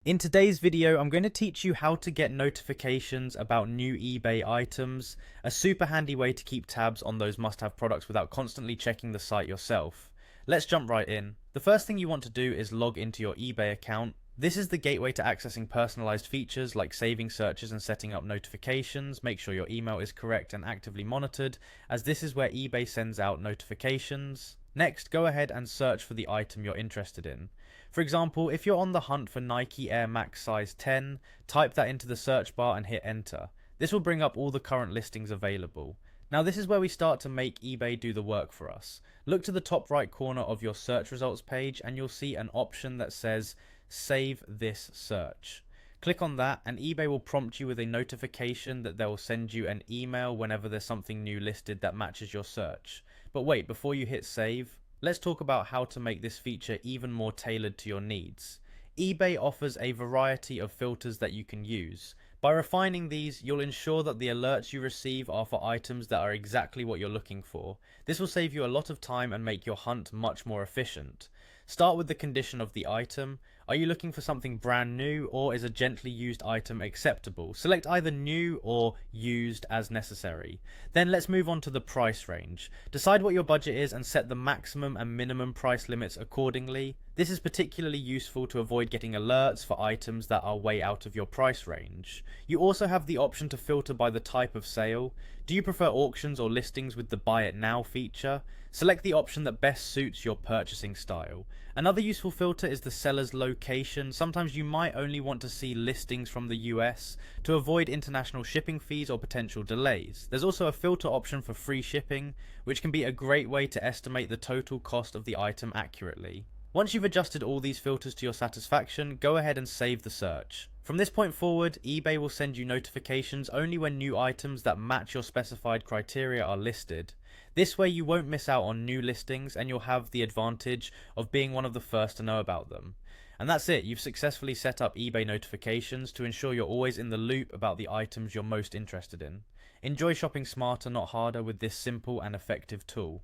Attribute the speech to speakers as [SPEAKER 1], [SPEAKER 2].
[SPEAKER 1] In today's video, I'm going to teach you how to get notifications about new eBay items, a super handy way to keep tabs on those must-have products without constantly checking the site yourself. Let's jump right in. The first thing you want to do is log into your eBay account. This is the gateway to accessing personalized features like saving searches and setting up notifications. Make sure your email is correct and actively monitored, as this is where eBay sends out notifications. Next, go ahead and search for the item you're interested in. For example, if you're on the hunt for Nike Air Max size 10, type that into the search bar and hit enter. This will bring up all the current listings available. Now this is where we start to make eBay do the work for us. Look to the top right corner of your search results page and you'll see an option that says Save this search. Click on that and eBay will prompt you with a notification that they will send you an email whenever there's something new listed that matches your search. But wait, before you hit save, let's talk about how to make this feature even more tailored to your needs. eBay offers a variety of filters that you can use. By refining these, you'll ensure that the alerts you receive are for items that are exactly what you're looking for. This will save you a lot of time and make your hunt much more efficient. Start with the condition of the item. Are you looking for something brand new, or is a gently used item acceptable? Select either new or used as necessary. Then let's move on to the price range. Decide what your budget is and set the maximum and minimum price limits accordingly. This is particularly useful to avoid getting alerts for items that are way out of your price range. You also have the option to filter by the type of sale. Do you prefer auctions or listings with the buy it now feature? Select the option that best suits your purchasing style. Another useful filter is the seller's location. Sometimes you might only want to see listings from the US to avoid international shipping fees or potential delays. There's also a filter option for free shipping, which can be a great way to estimate the total cost of the item accurately. Once you've adjusted all these filters to your satisfaction, go ahead and save the search. From this point forward, eBay will send you notifications only when new items that match your specified criteria are listed. This way you won't miss out on new listings and you'll have the advantage of being one of the first to know about them. And that's it, you've successfully set up eBay notifications to ensure you're always in the loop about the items you're most interested in. Enjoy shopping smarter, not harder, with this simple and effective tool.